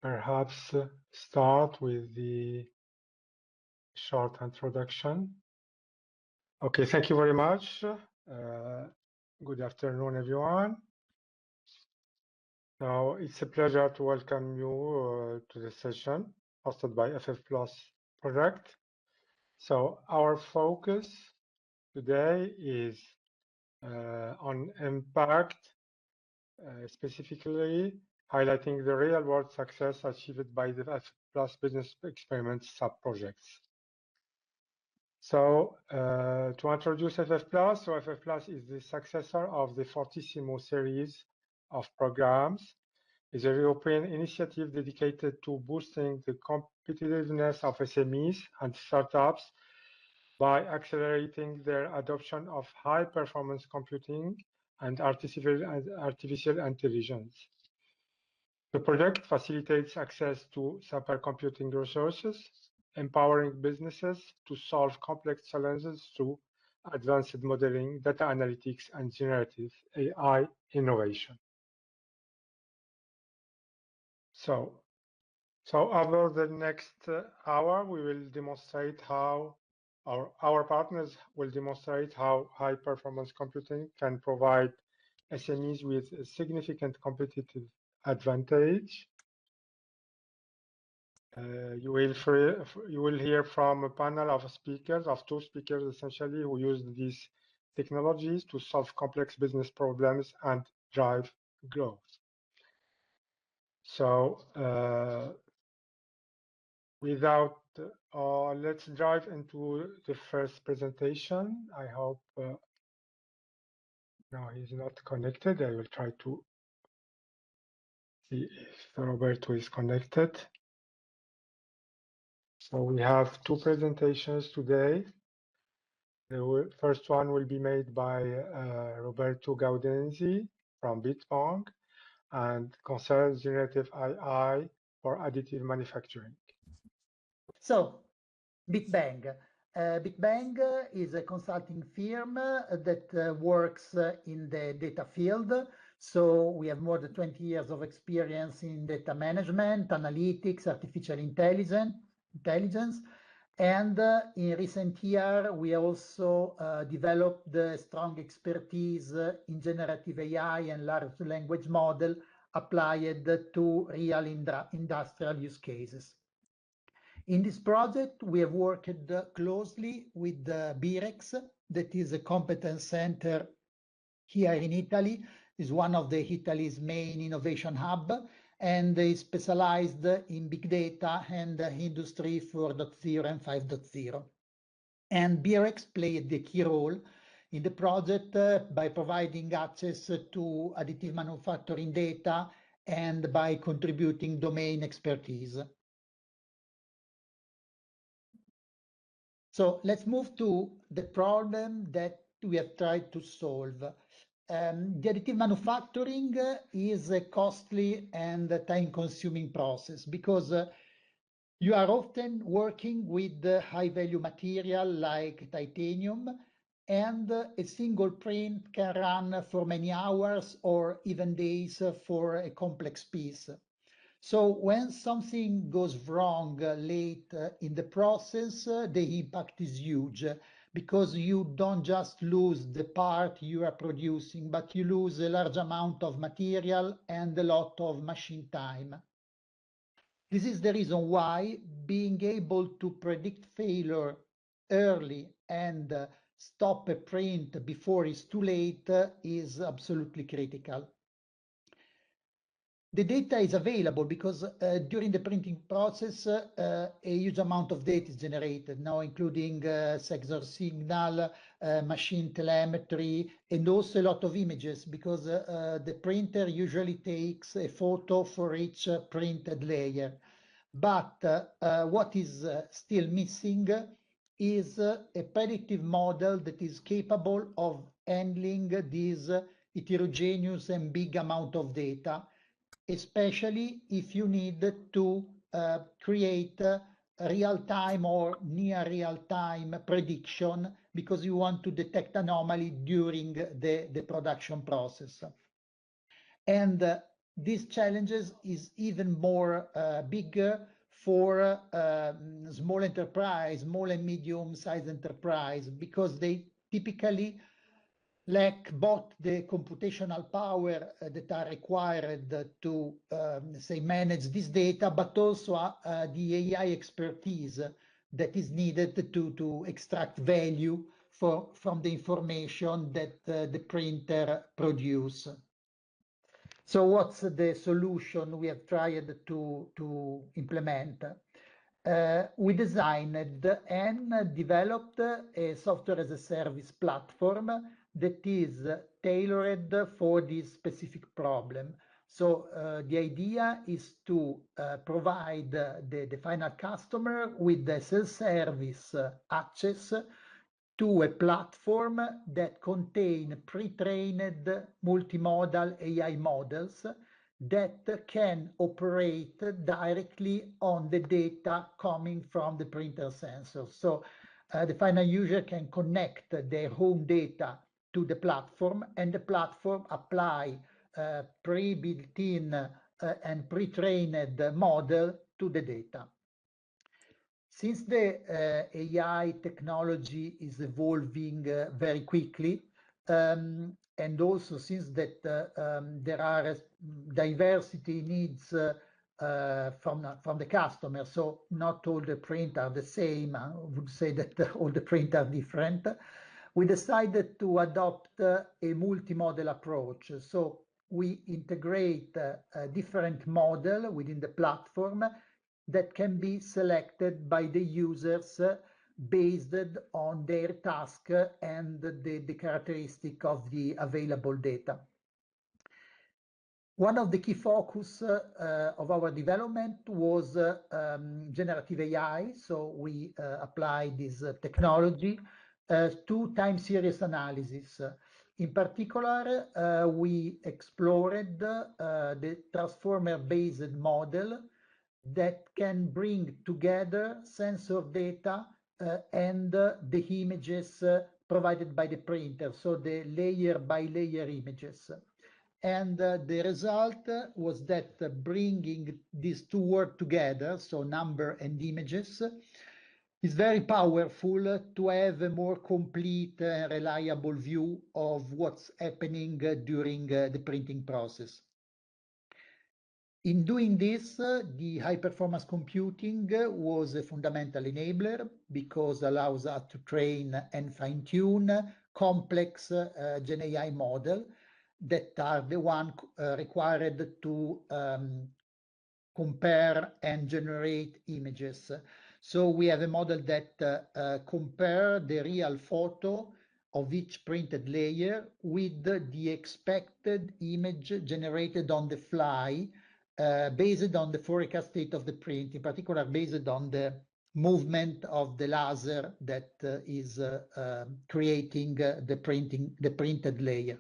perhaps start with the short introduction. Okay, thank you very much. Good afternoon, everyone. Now, it's a pleasure to welcome you to the session hosted by FFplus project. So our focus today is on impact, specifically highlighting the real-world success achieved by the FFplus Business Experiments sub-projects. So to introduce FFplus, so FFplus is the successor of the Fortissimo series of programs. It's a European initiative dedicated to boosting the competitiveness of SMEs and startups by accelerating their adoption of high-performance computing and artificial intelligence. The project facilitates access to supercomputing resources, empowering businesses to solve complex challenges through advanced modeling, data analytics, and generative AI innovation. So over the next hour, we will demonstrate how our partners will demonstrate how high-performance computing can provide SMEs with a significant competitive advantage. You will hear from a panel of speakers, of two speakers essentially, who use these technologies to solve complex business problems and drive growth. So let's dive into the first presentation. I hope no, he's not connected. I will try to see if Roberto is connected. So we have two presentations today. The first one will be made by Roberto Gaudenzi from Bitbank and concerns generative AI for additive manufacturing. So, BitBang. BitBang is a consulting firm that works in the data field. So we have more than 20 years of experience in data management, analytics, artificial intelligence. And in recent years, we also developed strong expertise in generative AI and large language model applied to real industrial use cases. In this project, we have worked closely with BIREX, that is a competence center here in Italy, is one of Italy's main innovation hub, and is specialized in big data and industry 4.0 and 5.0. And BIREX played the key role in the project by providing access to additive manufacturing data and by contributing domain expertise. So let's move to the problem that we have tried to solve. The additive manufacturing is a costly and time-consuming process because you are often working with high-value material like titanium, and a single print can run for many hours or even days for a complex piece. So when something goes wrong late in the process, the impact is huge because you don't just lose the part you are producing, but you lose a large amount of material and a lot of machine time. This is the reason why being able to predict failure early and stop a print before it's too late is absolutely critical. The data is available because during the printing process, a huge amount of data is generated, now including sensor signal, machine telemetry, and also a lot of images because the printer usually takes a photo for each printed layer. But what is still missing is a predictive model that is capable of handling this heterogeneous and big amount of data, especially if you need to create real-time or near real-time prediction because you want to detect anomaly during the production process. And these challenges is even more bigger for small enterprise, small and medium-sized enterprise, because they typically lack both the computational power that are required to, say, manage this data, but also the AI expertise that is needed to extract value from the information that the printer produce. So what's the solution we have tried to implement? We designed and developed a software as a service platform that is tailored for this specific problem. So the idea is to provide the final customer with the self-service access to a platform that contain pre-trained multimodal AI models that can operate directly on the data coming from the printer sensor. So the final user can connect their home data to the platform, and the platform apply pre-built-in and pre-trained model to the data. Since the AI technology is evolving very quickly, and also since that there are diversity needs from the customer, so not all the print are the same. I would say that all the print are different. We decided to adopt a multi-model approach. So we integrate a different model within the platform that can be selected by the users based on their task and the characteristic of the available data. One of the key focus of our development was generative AI. So we applied this technology to time series analysis. In particular, we explored the transformer-based model that can bring together sensor data and the images provided by the printer, so the layer by layer images. And the result was that bringing these two words together, so number and images, is very powerful to have a more complete and reliable view of what's happening during the printing process. In doing this, the high-performance computing was a fundamental enabler because it allows us to train and fine-tune complex Gen AI model that are the one required to compare and generate images. So we have a model that compare the real photo of each printed layer with the expected image generated on the fly, based on the forecast state of the print, in particular based on the movement of the laser that is creating the printed layer.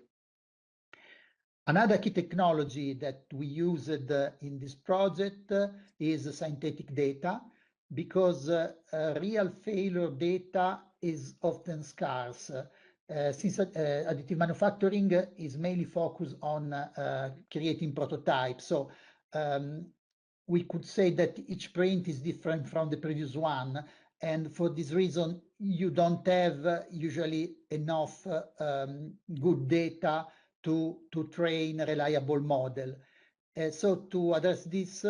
Another key technology that we used in this project is synthetic data, because real failure data is often scarce. Since additive manufacturing is mainly focused on creating prototypes. So we could say that each print is different from the previous one. And for this reason, you don't have usually enough good data to train a reliable model. So to address this,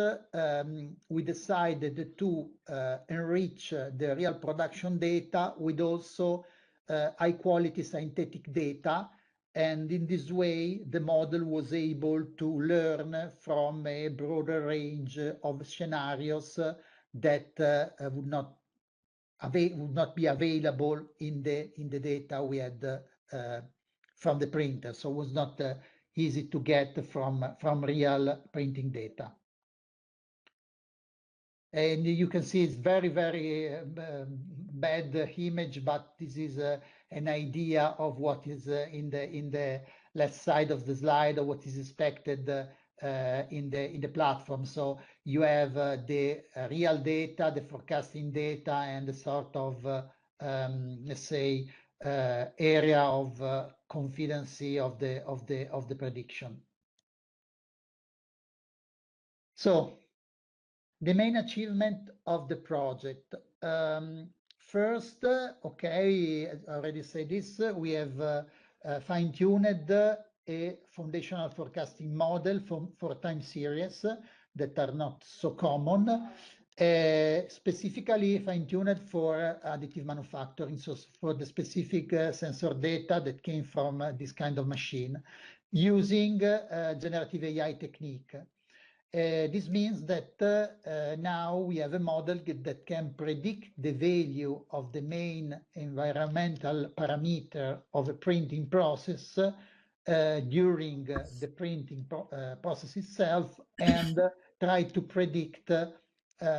we decided to enrich the real production data with also high quality synthetic data. And in this way, the model was able to learn from a broader range of scenarios that would not be available in the data we had from the printer. So it was not easy to get from real printing data. And you can see it's very, very bad image, but this is an idea of what is in the left side of the slide, or what is expected in the platform. So you have the real data, the forecasting data, and the sort of let's say area of confidence of the prediction. So the main achievement of the project. First, okay, as I already said this, we have fine-tuned a foundational forecasting model for time series that are not so common, specifically fine-tuned for additive manufacturing, so for the specific sensor data that came from this kind of machine, using generative AI technique. This means that now we have a model that can predict the value of the main environmental parameter of a printing process during the printing process itself, and try to predict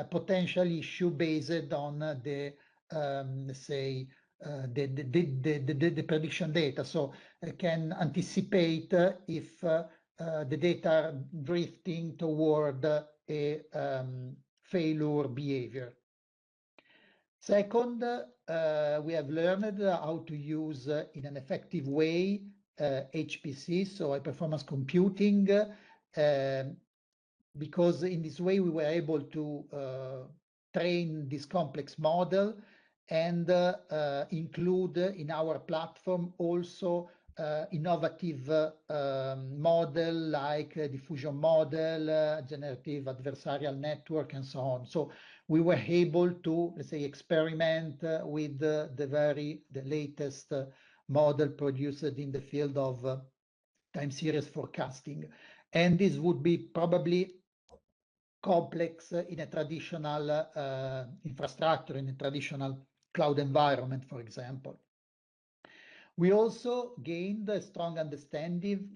potential issue based on the, let's say, the prediction data. So can anticipate if the data are drifting toward a failure behavior. Second, we have learned how to use in an effective way HPC, so high performance computing, because in this way we were able to train this complex model and include in our platform also innovative model like diffusion model, generative adversarial network, and so on. So we were able to, let's say, experiment with the latest model produced in the field of time series forecasting. And this would be probably complex in a traditional infrastructure, in a traditional cloud environment, for example. We also gained a strong understanding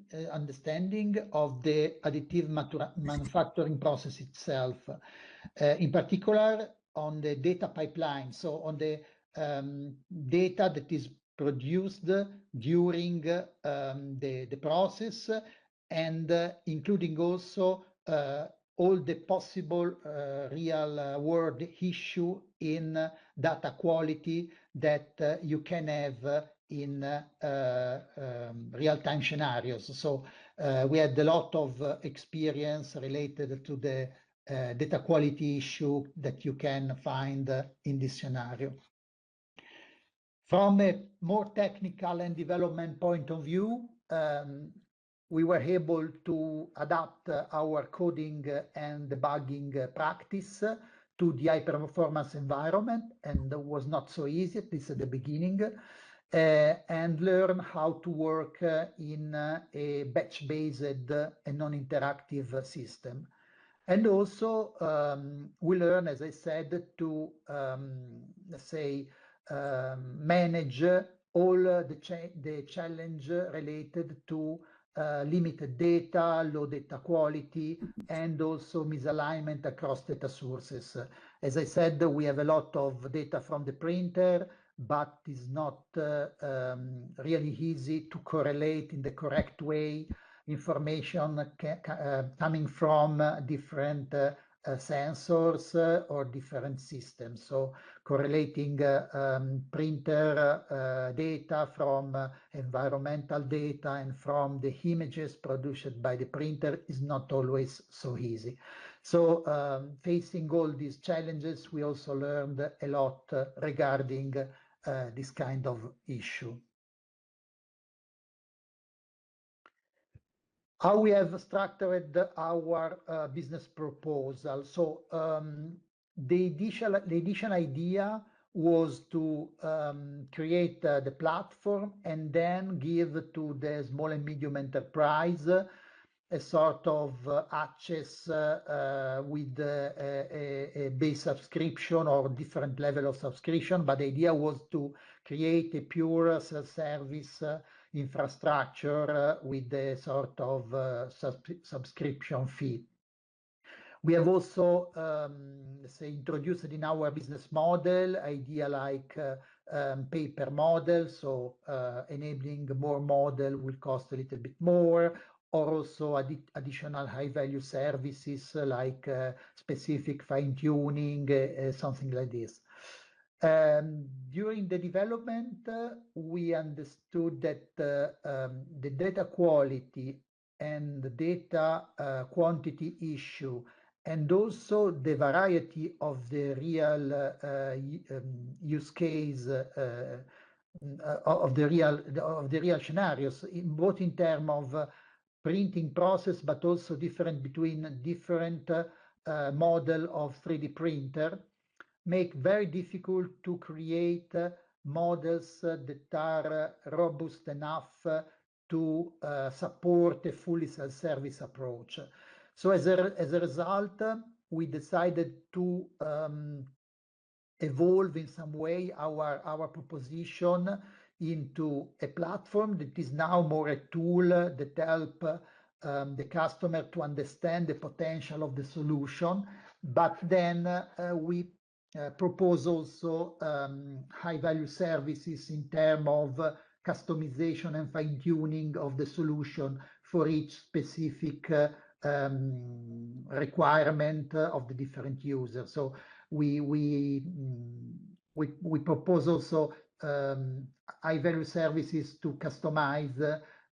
of the additive manufacturing process itself, in particular on the data pipeline, so on the data that is produced during the process, and including also all the possible real world issue in data quality that you can have in real-time scenarios. So we had a lot of experience related to the data quality issue that you can find in this scenario. From a more technical and development point of view, we were able to adapt our coding and debugging practice to the high-performance environment, and it was not so easy, at least at the beginning, and learn how to work in a batch-based and non-interactive system. And also, we learn, as I said, to, let's say, manage all the challenge related to limited data, low data quality, and also misalignment across data sources. As I said, we have a lot of data from the printer, but it's not really easy to correlate in the correct way information coming from different sensors or different systems. So correlating printer data from environmental data and from the images produced by the printer is not always so easy. So facing all these challenges, we also learned a lot regarding this kind of issue. How we have structured our business proposal. So the initial idea was to create the platform and then give to the small and medium enterprise a sort of access with a base subscription or different level of subscription. But the idea was to create a pure self-service infrastructure with a sort of subscription fee. We have also, let's say, introduced in our business model idea like pay-per model, so enabling more model will cost a little bit more, or also additional high-value services like specific fine-tuning, something like this. During the development, we understood that the data quality and the data quantity issue and also the variety of the real use case of the real scenarios, both in terms of printing process, but also different between different model of 3D printer, make very difficult to create models that are robust enough to support a fully self-service approach. So as a result, we decided to evolve in some way our proposition into a platform that is now more a tool that help the customer to understand the potential of the solution. But then we propose also high-value services in terms of customization and fine-tuning of the solution for each specific requirement of the different users. So we propose also high-value services to customize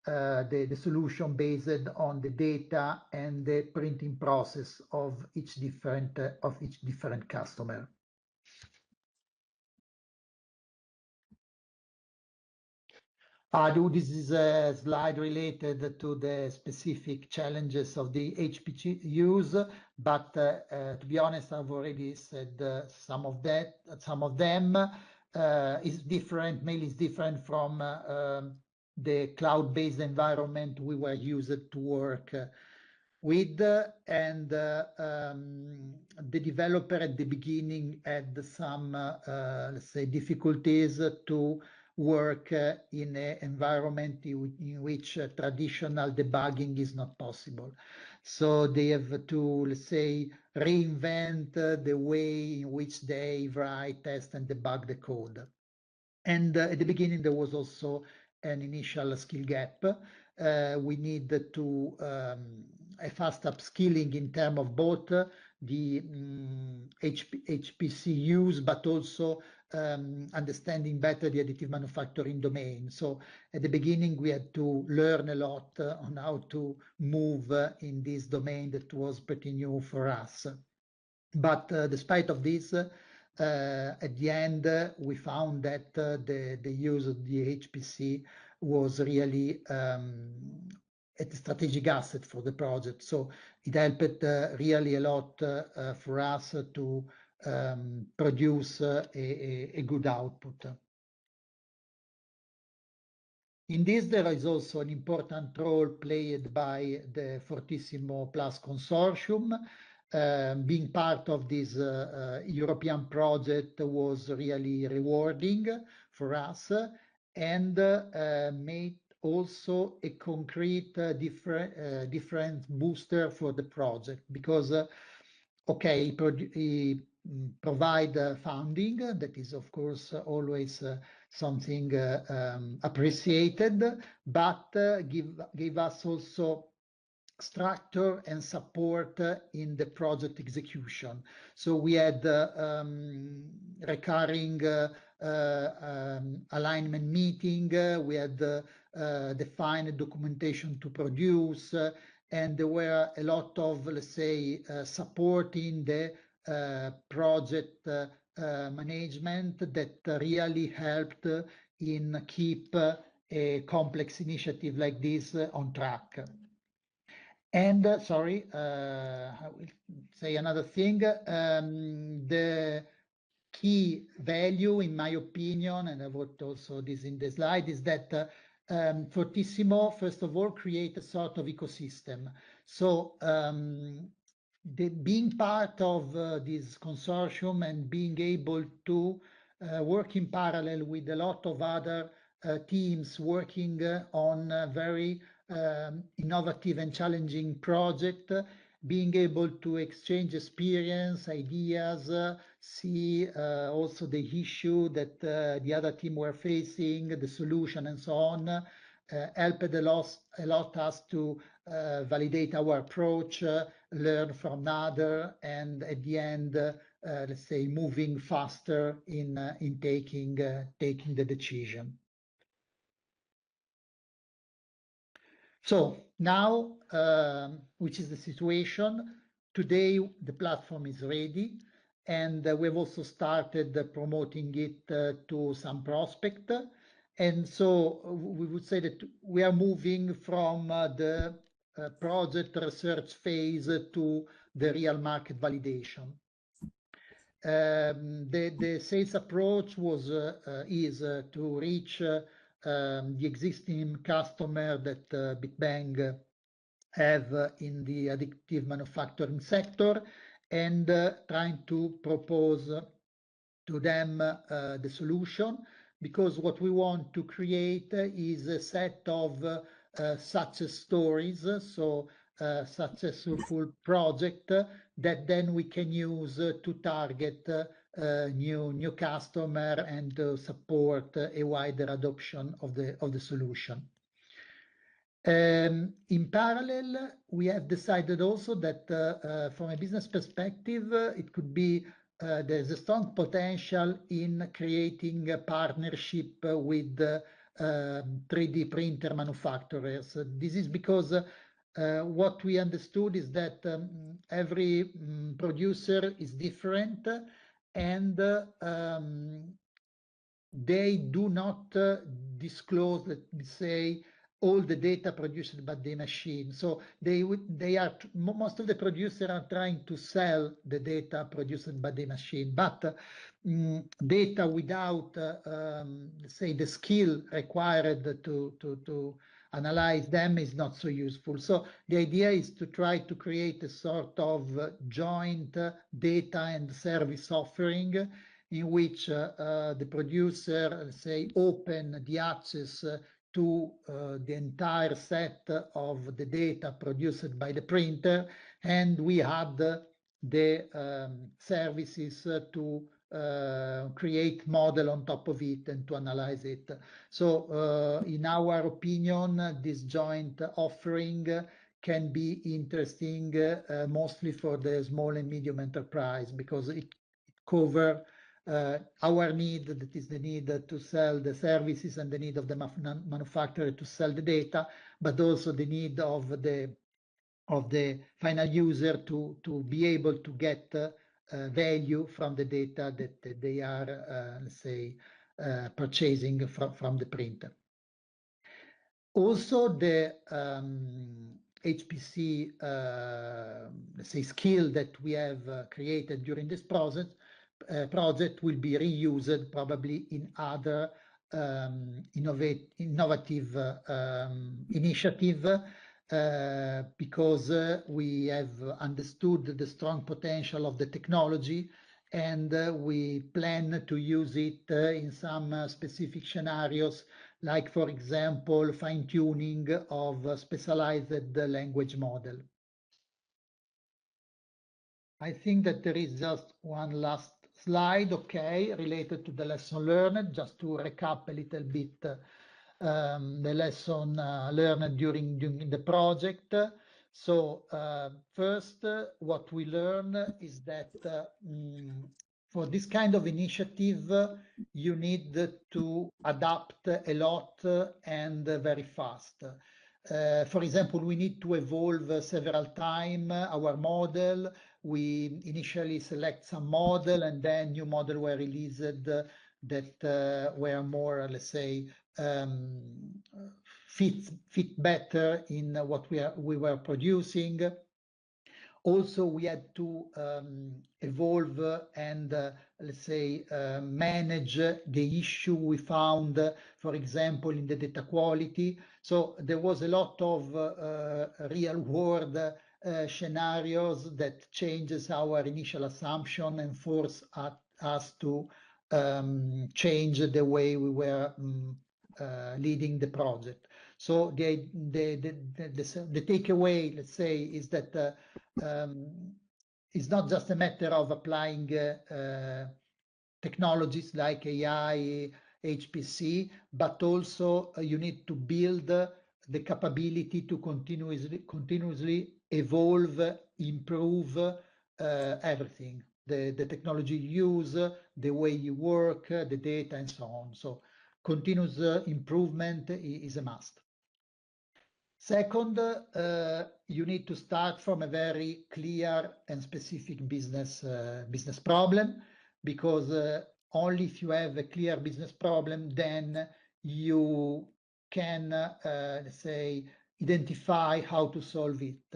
the solution based on the data and the printing process of each different customer. This is a slide related to the specific challenges of the HPCUs, but to be honest, I've already said some of them. Is different, mainly is different from the cloud-based environment we were used to work with, and the developer at the beginning had some, let's say, difficulties to work in an environment in which traditional debugging is not possible. So they have to, let's say, reinvent the way in which they write, test, and debug the code. And at the beginning, there was also an initial skill gap. We need to a fast upskilling in terms of both the HPCUs, but also understanding better the additive manufacturing domain. So at the beginning, we had to learn a lot on how to move in this domain that was pretty new for us. But despite of this, at the end, we found that the use of the HPC was really a strategic asset for the project. So it helped really a lot for us to produce a good output. In this, there is also an important role played by the Fortissimo Plus Consortium. Being part of this European project was really rewarding for us, and made also a concrete different booster for the project, because okay, he provide funding, that is of course always something appreciated, but give us also structure and support in the project execution. So we had recurring alignment meeting, we had defined documentation to produce, and there were a lot of, let's say, support in the project management that really helped in keep a complex initiative like this on track. And sorry, I will say another thing. The key value, in my opinion, and I wrote also this in the slide, is that Fortissimo, first of all, create a sort of ecosystem. So being part of this consortium and being able to work in parallel with a lot of other teams working on very innovative and challenging project, being able to exchange experience, ideas, see also the issue that the other team were facing, the solution, and so on, helped a lot us to validate our approach, learn from other, and at the end, let's say, moving faster in taking the decision. So now, which is the situation? Today, the platform is ready, and we've also started promoting it to some prospect. And so we would say that we are moving from the project research phase to the real market validation. The sales approach is to reach the existing customer that BitBang have in the additive manufacturing sector, and trying to propose to them the solution, because what we want to create is a set of success stories, so successful project that then we can use to target new customer and to support a wider adoption of the solution. In parallel, we have decided also that from a business perspective, it could be there's a strong potential in creating a partnership with 3D printer manufacturers. This is because what we understood is that every producer is different, and they do not disclose, let me say, all the data produced by the machine. So most of the producers are trying to sell the data produced by the machine, but data without, say, the skill required to analyze them is not so useful. So the idea is to try to create a sort of joint data and service offering, in which the producer, let's say, open the access to the entire set of the data produced by the printer, and we add the services to create model on top of it and to analyze it. So in our opinion, this joint offering can be interesting mostly for the small and medium enterprise, because it covers our need, that is the need to sell the services and the need of the manufacturer to sell the data, but also the need of the final user to be able to get value from the data that they are, let's say, purchasing from the printer. Also, the HPC, let's say, skill that we have created during this project will be reused probably in other innovative initiative, because we have understood the strong potential of the technology, and we plan to use it in some specific scenarios, like, for example, fine-tuning of a specialized language model. I think that there is just one last slide, okay, related to the lesson learned, just to recap a little bit the lesson learned during the project. So first, what we learn is that for this kind of initiative, you need to adapt a lot and very fast. For example, we need to evolve several times our model. We initially select some model, and then new model were released that were more, let's say, fit better in what we were producing. Also, we had to evolve and, let's say, manage the issue we found, for example, in the data quality. So there was a lot of real world scenarios that changes our initial assumption and force us to change the way we were leading the project. So the takeaway, let's say, is that it's not just a matter of applying technologies like AI, HPC, but also you need to build the capability to continuously evolve, improve everything. The technology you use, the way you work, the data, and so on. So continuous improvement is a must. Second, you need to start from a very clear and specific business problem, because only if you have a clear business problem, then you can, let's say, identify how to solve it.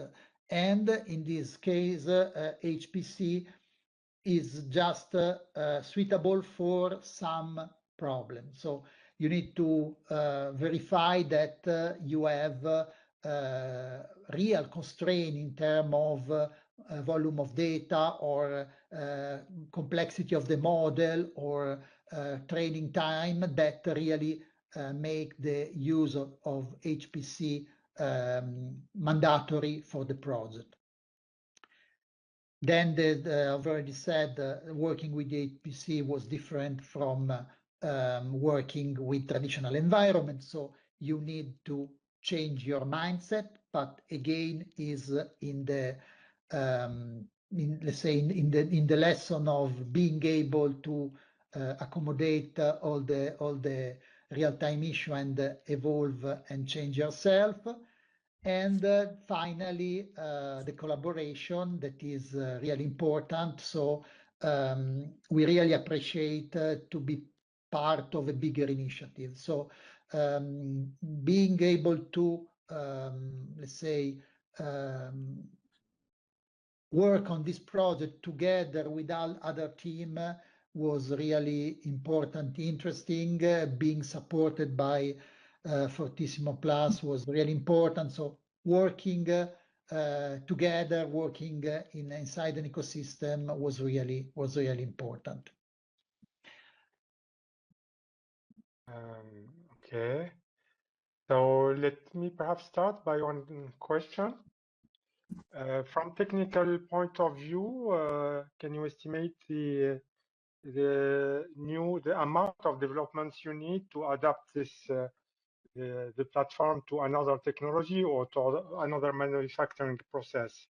And in this case, HPC is just suitable for some problems. So you need to verify that you have real constraint in terms of volume of data or complexity of the model or training time that really make the use of HPC mandatory for the project. Then I've already said working with the HPC was different from working with traditional environments. So you need to change your mindset, but again, is in the let's say in the lesson of being able to accommodate all the real-time issue and evolve and change yourself. And finally, the collaboration that is really important. So we really appreciate to be part of a bigger initiative. So being able to, let's say, work on this project together with other team was really important, interesting. Being supported by Fortissimo Plus was really important. So working together, working inside an ecosystem was really important. Okay. So let me perhaps start by one question. From technical point of view, can you estimate the amount of developments you need to adapt this the platform to another technology or to another manufacturing process?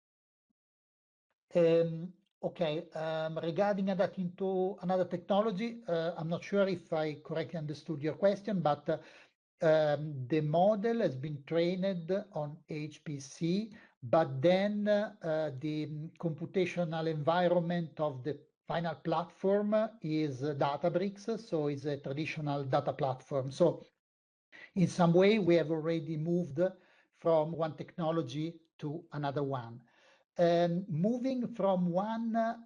Okay, regarding adapting to another technology, I'm not sure if I correctly understood your question, but the model has been trained on HPC, but then the computational environment of the final platform is Databricks, so it's a traditional data platform. So in some way, we have already moved from one technology to another one. Moving from one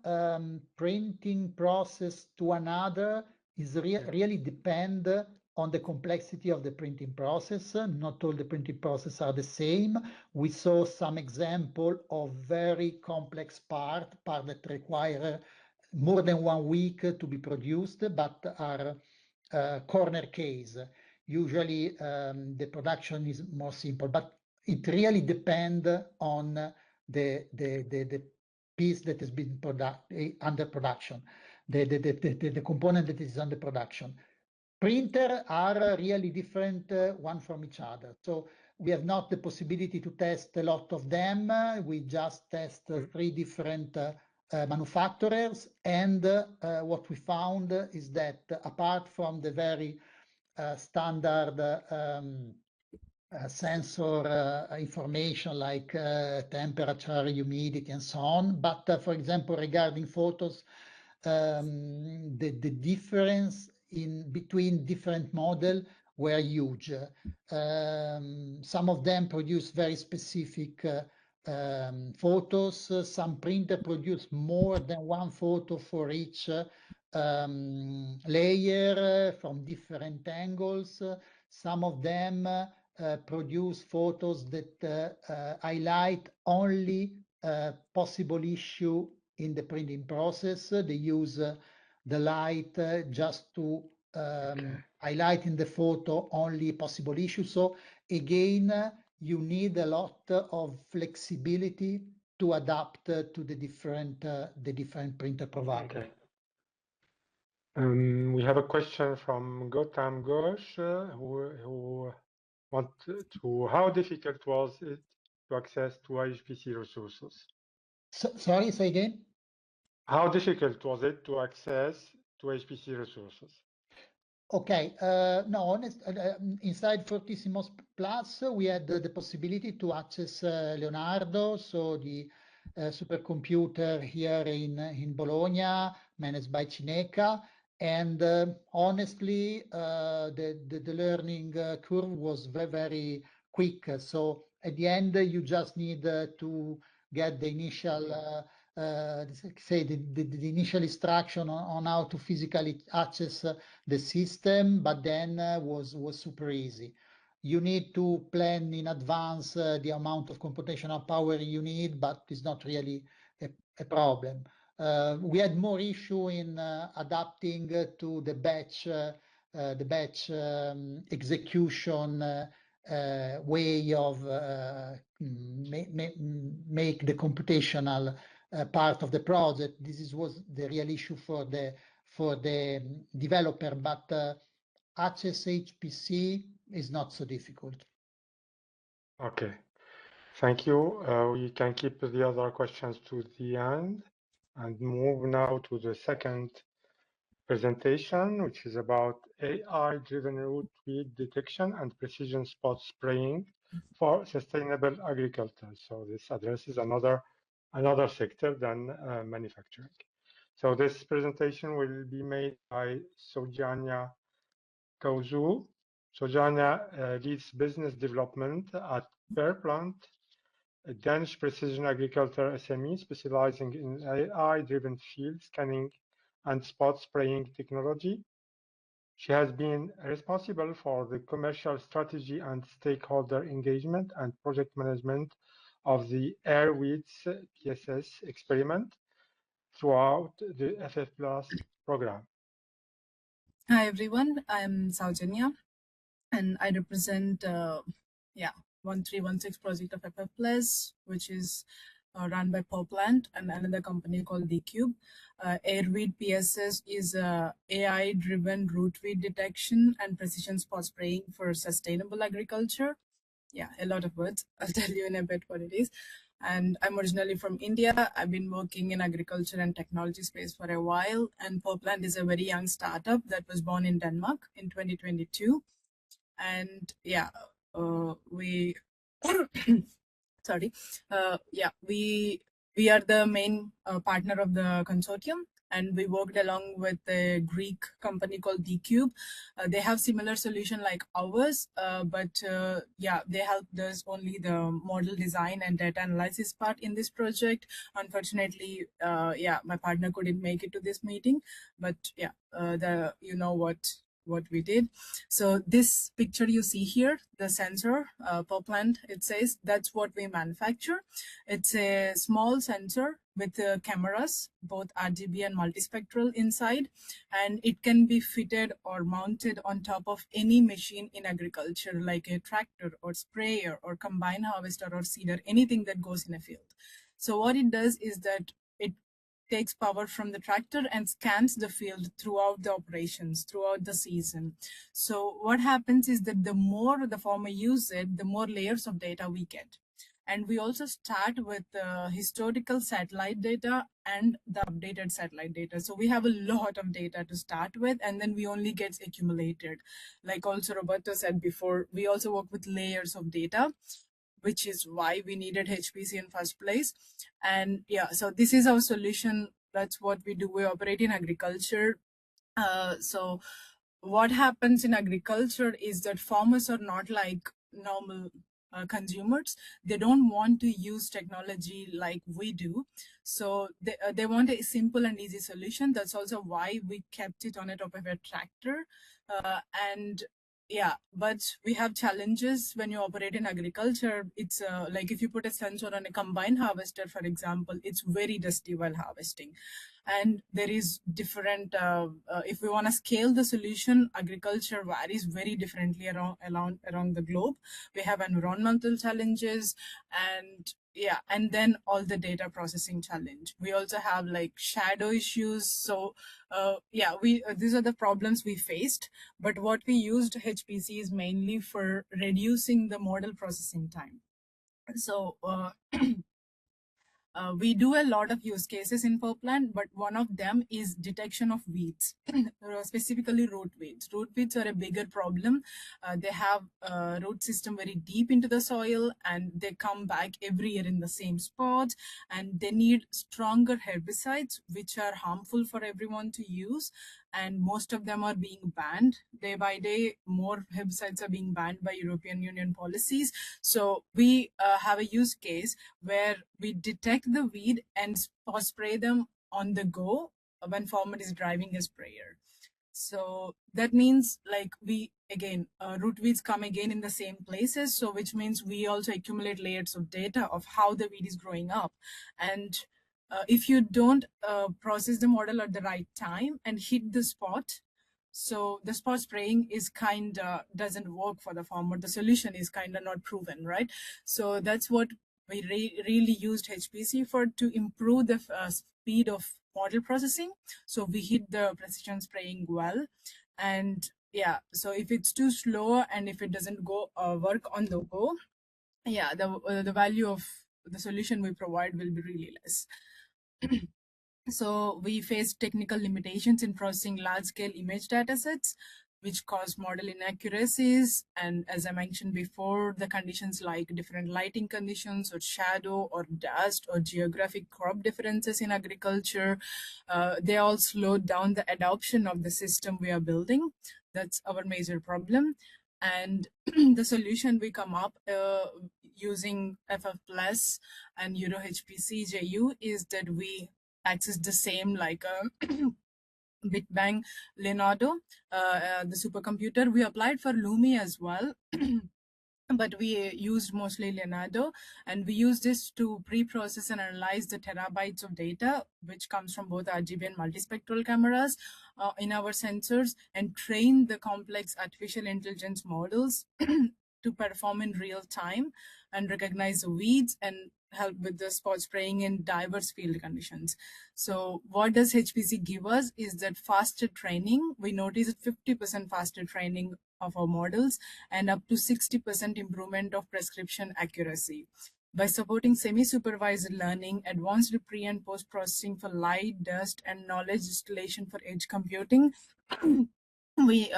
printing process to another is really depend on the complexity of the printing process. Not all the printing processes are the same. We saw some example of very complex part that require more than 1 week to be produced, but are corner case. Usually the production is more simple, but it really depends on the piece that has been under production, the component that is under production. Printer are really different one from each other. So we have not the possibility to test a lot of them. We just test 3 different manufacturers. And what we found is that apart from the very standard sensor information like temperature, humidity, and so on. But for example, regarding photos, the difference in between different models were huge. Some of them produce very specific photos. Some printer produce more than 1 photo for each layer from different angles. Some of them produce photos that highlight only possible issue in the printing process. They use the light just to highlight in the photo only possible issues. So again, you need a lot of flexibility to adapt to the different printer providers. Okay. We have a question from Gautam Ghosh, who want to how difficult was it to access to HPC resources? Sorry, say again. How difficult was it to access to HPC resources? Okay, no, inside Fortissimo Plus, we had the possibility to access Leonardo, so the supercomputer here in Bologna, managed by Cineca. And honestly, the learning curve was very, very quick. So at the end, you just need to get the initial say the initial instruction on how to physically access the system, but then was super easy. You need to plan in advance the amount of computational power you need, but it's not really a problem. We had more issue in adapting to the batch execution way of make the computational part of the project. Was the real issue for the developer, but access HPC is not so difficult. Okay, thank you. We can keep the other questions to the end and move now to the second presentation, which is about AI-driven root weed detection and precision spot spraying for sustainable agriculture. So this addresses another sector than manufacturing. So this presentation will be made by Sojanya Kauzu. Sojanya leads business development at FFplus, a Danish precision agriculture SME specializing in AI-driven field scanning and spot spraying technology. She has been responsible for the commercial strategy and stakeholder engagement and project management of the Airweeds PSS experiment throughout the FFplus program. Hi everyone, I'm Saujanya and I represent 1316 project of FFplus, which is run by Popland and another company called DCube. Airweed PSS is a AI-driven root weed detection and precision spot spraying for sustainable agriculture. Yeah, a lot of words. I'll tell you in a bit what it is. And I'm originally from India. I've been working in agriculture and technology space for a while. And Popland is a very young startup that was born in Denmark in 2022. And yeah, we sorry, we are the main partner of the consortium, and we worked along with a Greek company called DCube. They have similar solution like ours, but they helped us only the model design and data analysis part in this project. Unfortunately, my partner couldn't make it to this meeting, but what we did. So this picture you see here, the sensor, Popland, it says that's what we manufacture. It's a small sensor with cameras, both RGB and multispectral inside, and it can be fitted or mounted on top of any machine in agriculture, like a tractor or sprayer or combine harvester or seeder, anything that goes in a field. So what it does is that it takes power from the tractor and scans the field throughout the operations, throughout the season. So what happens is that the more the farmer uses it, the more layers of data we get. And we also start with historical satellite data and the updated satellite data. So we have a lot of data to start with, and then we only get accumulated. Like also Roberto said before, we also work with layers of data, which is why we needed HPC in first place. And yeah, so this is our solution. That's what we do. We operate in agriculture. So what happens in agriculture is that farmers are not like normal consumers. They don't want to use technology like we do. So they want a simple and easy solution. That's also why we kept it on the top of a tractor. But we have challenges when you operate in agriculture. It's like if you put a sensor on a combine harvester, for example, it's very dusty while harvesting. And there is different, if we want to scale the solution, agriculture varies very differently around the globe. We have environmental challenges and then all the data processing challenge. We also have like shadow issues. So these are the problems we faced. But what we used HPC is mainly for reducing the model processing time. So We do a lot of use cases in Popland, but one of them is detection of weeds, specifically root weeds. Root weeds are a bigger problem. They have a root system very deep into the soil, and they come back every year in the same spot, and they need stronger herbicides, which are harmful for everyone to use. And most of them are being banned day by day. More herbicides are being banned by European Union policies. So we have a use case where we detect the weed and spray them on the go when farmer is driving a sprayer. So that means, like, we again root weeds come again in the same places, so which means we also accumulate layers of data of how the weed is growing up. And if you don't process the model at the right time and hit the spot, so the spot spraying is kind of doesn't work for the farmer. The solution is kind of not proven, right? So that's what we really used HPC for, to improve the speed of model processing. So we hit the precision spraying well. And yeah, so if it's too slow and if it doesn't go work on the go, yeah, the value of the solution we provide will be really less. So we face technical limitations in processing large-scale image datasets, which cause model inaccuracies. And as I mentioned before, the conditions like different lighting conditions or shadow or dust or geographic crop differences in agriculture, they all slowed down the adoption of the system we are building. That's our major problem. And the solution we come up using FFplus and HPC JU is that we access the same like Big Bang Leonardo, the supercomputer. We applied for Lumi as well, but we used mostly Leonardo, and we use this to pre-process and analyze the terabytes of data, which comes from both RGB and multispectral cameras in our sensors, and train the complex artificial intelligence models to perform in real time and recognize the weeds and help with the spot spraying in diverse field conditions. So what does HPC give us is that faster training. We noticed 50% faster training of our models and up to 60% improvement of prescription accuracy. By supporting semi-supervised learning, advanced pre- and post-processing for light, dust, and knowledge distillation for edge computing, we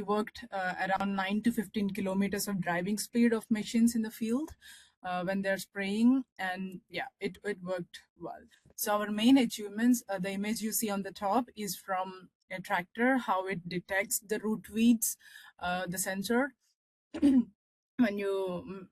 worked around 9 to 15 kilometers of driving speed of machines in the field when they're spraying, and yeah, it worked well. So our main achievements, the image you see on the top is from a tractor, how it detects the root weeds, the sensor when you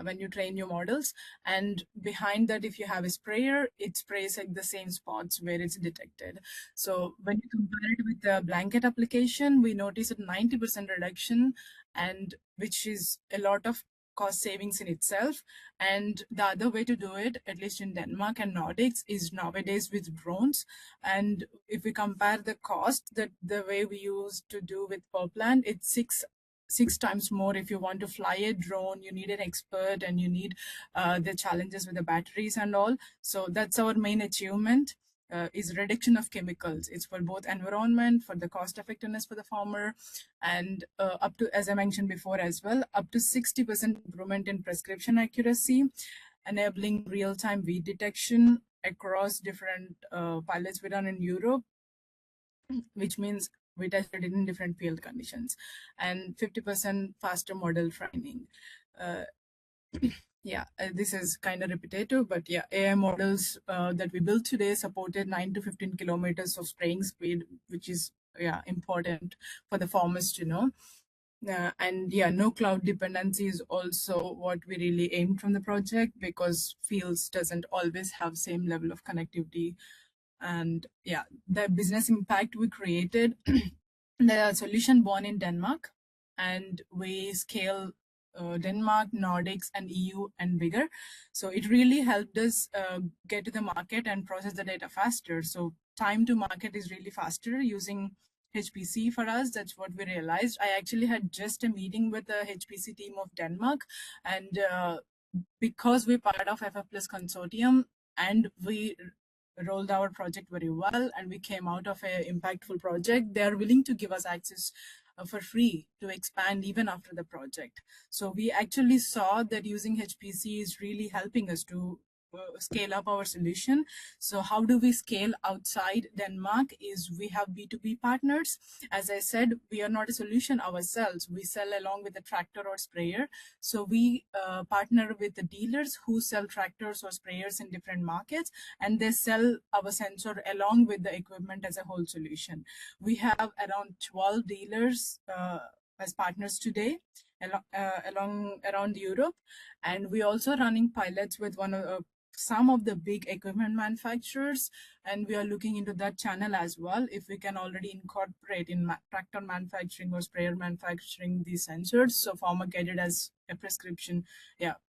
when you train your models. And behind that, if you have a sprayer, it sprays at the same spots where it's detected. So when you compare it with the blanket application, we notice a 90% reduction, and which is a lot of cost savings in itself. And the other way to do it, at least in Denmark and Nordics, is nowadays with drones. And if we compare the cost, that the way we used to do with Popland, it's six times more. If you want to fly a drone, you need an expert, and you need the challenges with the batteries and all. So that's our main achievement, is reduction of chemicals. It's for both environment, for the cost effectiveness for the farmer, and up to, as I mentioned before as well, up to 60% improvement in prescription accuracy, enabling real-time weed detection across different pilots we run in Europe, which means we tested it in different field conditions, and 50% faster model training. This is kind of repetitive, but yeah, AI models that we built today supported 9 to 15 kilometers of spraying speed, which is important for the farmers to know. And yeah, no cloud dependency is also what we really aimed from the project, because fields doesn't always have same level of connectivity. And yeah, the business impact we created, the solution born in Denmark, and we scale Denmark, Nordics, and EU and bigger. So it really helped us get to the market and process the data faster. So time to market is really faster using HPC for us. That's what we realized. I actually had just a meeting with the HPC team of Denmark, and because we're part of FFplus consortium and we rolled our project very well and we came out of an impactful project, they are willing to give us access for free to expand even after the project. So we actually saw that using HPC is really helping us to scale up our solution. So how do we scale outside Denmark is we have B2B partners. As I said, we are not a solution ourselves. We sell along with the tractor or sprayer. So we partner with the dealers who sell tractors or sprayers in different markets, and they sell our sensor along with the equipment as a whole solution. We have around 12 dealers as partners today around Europe, and we're also running pilots with some of the big equipment manufacturers, and we are looking into that channel as well, if we can already incorporate in tractor manufacturing or sprayer manufacturing these sensors, so farmer get it as a prescription,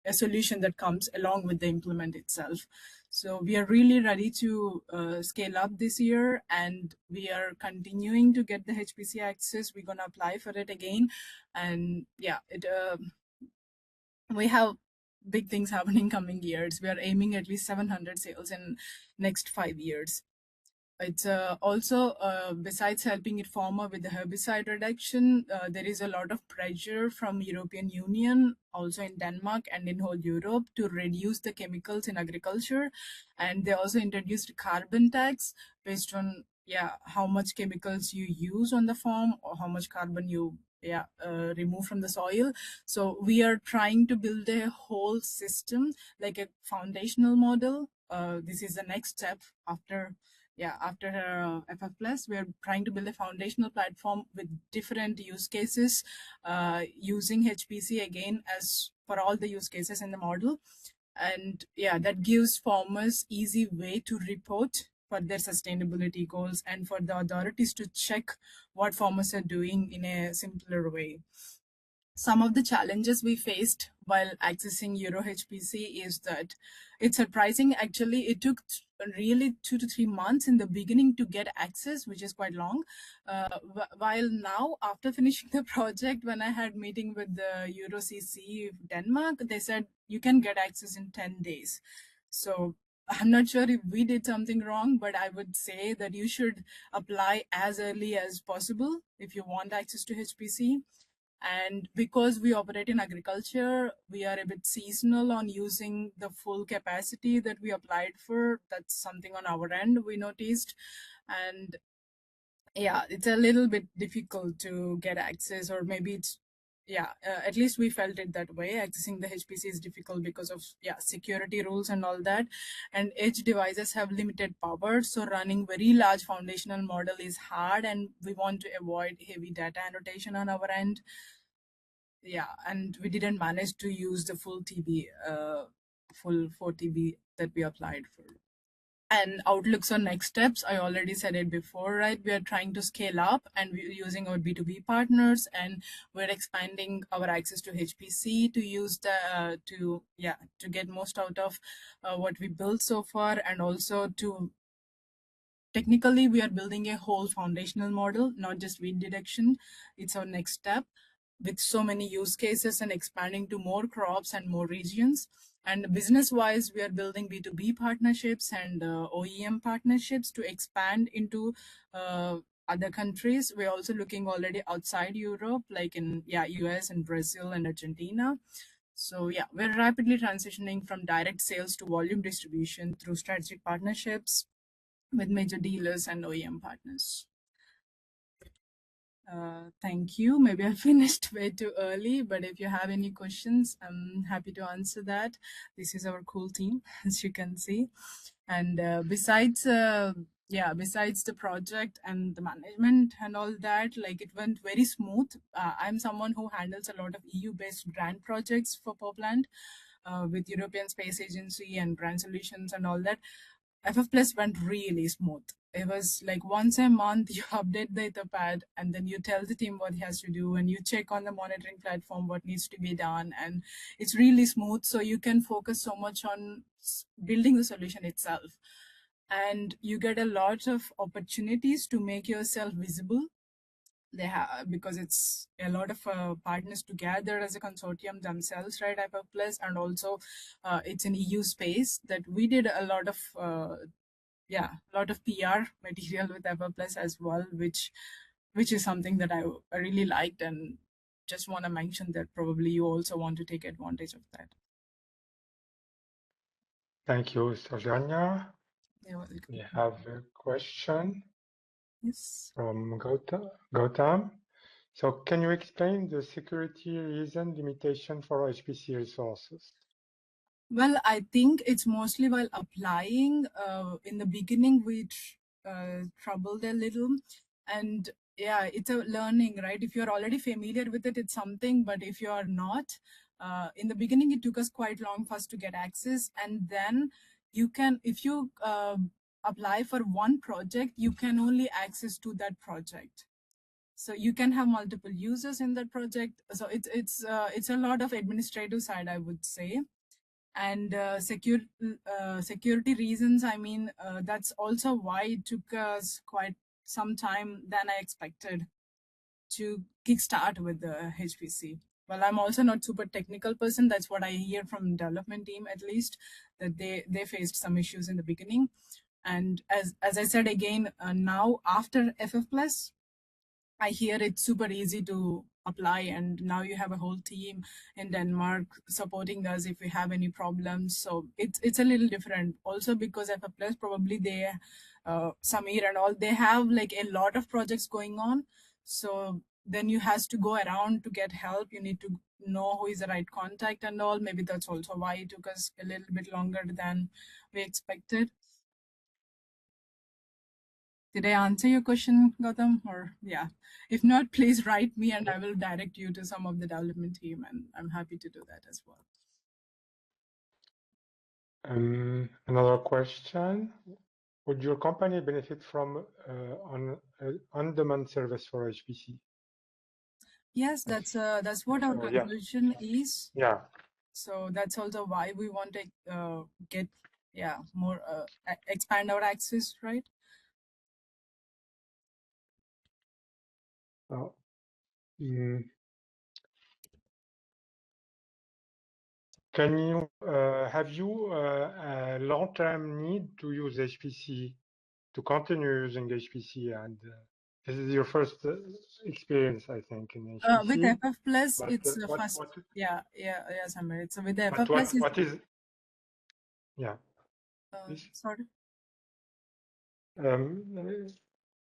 a solution that comes along with the implement itself. So we are really ready to scale up this year, and we are continuing to get the HPC access. We're going to apply for it again, and we have big things happening coming years. We are aiming at least 700 sales in next 5 years. It's also, besides helping it farmer with the herbicide reduction, there is a lot of pressure from European Union, also in Denmark and in whole Europe, to reduce the chemicals in agriculture. And they also introduced carbon tax based on how much chemicals you use on the farm or how much carbon you remove from the soil. So we are trying to build a whole system, like a foundational model. This is the next step after FFplus. We're trying to build a foundational platform with different use cases, using HPC again as for all the use cases in the model. And that gives farmers easy way to report for their sustainability goals and for the authorities to check what farmers are doing in a simpler way. Some of the challenges we faced while accessing Euro HPC is that it's surprising. Actually, it took really 2 to 3 months in the beginning to get access, which is quite long. While now, after finishing the project, when I had meeting with the Euro CC Denmark, they said you can get access in 10 days. So I'm not sure if we did something wrong, but I would say that you should apply as early as possible if you want access to HPC. And because we operate in agriculture, we are a bit seasonal on using the full capacity that we applied for. That's something on our end we noticed. And it's a little bit difficult to get access, or maybe it's, at least we felt it that way. Accessing the HPC is difficult because of security rules and all that. And edge devices have limited power, so running very large foundational model is hard, and we want to avoid heavy data annotation on our end. And we didn't manage to use the full TB, full 4 TB that we applied for. And outlooks on next steps, I already said it before, right? We are trying to scale up, and we're using our B2B partners, and we're expanding our access to HPC to use the to get most out of what we built so far, and also to technically we are building a whole foundational model, not just weed detection. It's our next step, with so many use cases and expanding to more crops and more regions. And business-wise, we are building B2B partnerships and OEM partnerships to expand into other countries. We're also looking already outside Europe, like in US and Brazil and Argentina. So we're rapidly transitioning from direct sales to volume distribution through strategic partnerships with major dealers and OEM partners. Thank you. Maybe I finished way too early, but if you have any questions, I'm happy to answer that. This is our cool team, as you can see. And besides the project and the management and all that, like, it went very smooth. I'm someone who handles a lot of EU-based grant projects for Popland with European Space Agency and grant solutions and all that. FFplus went really smooth. It was like once a month you update the Etherpad, and then you tell the team what he has to do, and you check on the monitoring platform what needs to be done, and it's really smooth. So you can focus so much on building the solution itself, and you get a lot of opportunities to make yourself visible. They have, because it's a lot of partners together as a consortium themselves, right? FFplus, and also it's an EU space that we did a lot of PR material with FFplus as well, which is something that I really liked, and just want to mention that probably you also want to take advantage of that. Thank you, Sojanya. You're welcome. We have a question Yes. from Gautam. So can you explain the security reason limitation for HPC resources? Well, I think it's mostly while applying. In the beginning, we troubled a little, and yeah, it's a learning, right? If you're already familiar with it, it's something. But if you are not, in the beginning, it took us quite long for us to get access, and then you can, if you apply for one project, you can only access to that project. So you can have multiple users in that project. So it's a lot of administrative side, I would say. And security reasons, I mean, that's also why it took us quite some time than I expected to kickstart with the HPC. Well, I'm also not super technical person. That's what I hear from development team, at least, that they faced some issues in the beginning. And as I said again, now after FFplus, I hear it's super easy to apply, and now you have a whole team in Denmark supporting us if we have any problems. So it's a little different. Also because FFplus, probably they, Samir and all, they have like a lot of projects going on. So then you has to go around to get help. You need to know who is the right contact and all. Maybe that's also why it took us a little bit longer than we expected. Did I answer your question, Gautam? Or yeah, if not, please write me and I will direct you to some of the development team, and I'm happy to do that as well. Another question: would your company benefit from on-demand service for HPC? Yes, that's what our conclusion is. Yeah. So that's also why we want to get more expand our access, right? Can you have you a long-term need to use HPC, to continue using HPC, and this is your first experience, I think, in HPC. With FFplus, it's the first. Samir. So with the FFplus, what is? Yeah. Sorry.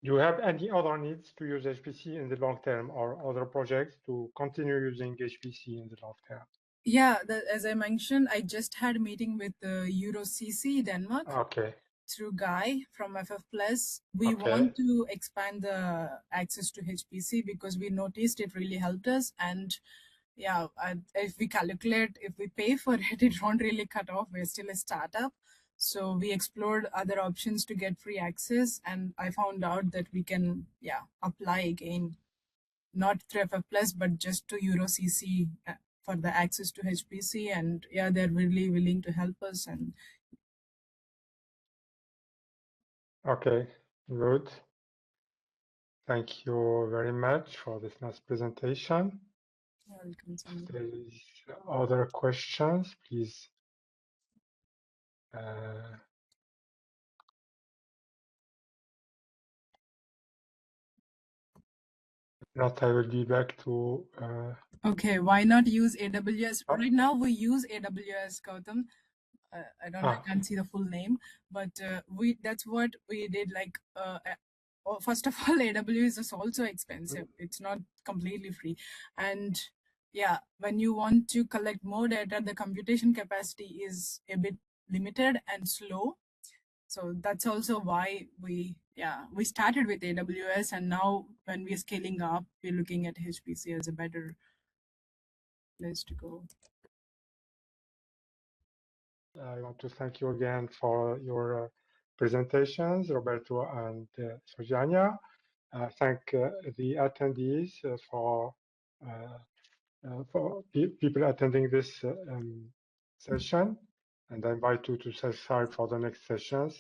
Do you have any other needs to use HPC in the long term, or other projects to continue using HPC in the long term? Yeah, as I mentioned, I just had a meeting with the EuroCC Denmark. Okay. Through Guy from FFplus. We want to expand the access to HPC because we noticed it really helped us. And yeah, if we calculate, if we pay for it, it won't really cut off. We're still a startup. So we explored other options to get free access. And I found out that we can, apply again, not through FFplus, but just to EuroCC for the access to HPC. And yeah, they're really willing to help us. And okay, good. Thank you very much for this nice presentation. Welcome. If there is other questions, please. If not, I will be back to. Okay, why not use AWS? Right now we use AWS, Gautam. I don't know, I can't see the full name, but that's what we did. Like, first of all, AWS is also expensive. It's not completely free. And yeah, when you want to collect more data, the computation capacity is a bit limited and slow. So that's also why we started with AWS, and now when we're scaling up, we're looking at HPC as a better place to go. I want to thank you again for your presentations, Roberto and Sojanya. Thank the attendees for people attending this session, and I invite you to subscribe for the next sessions.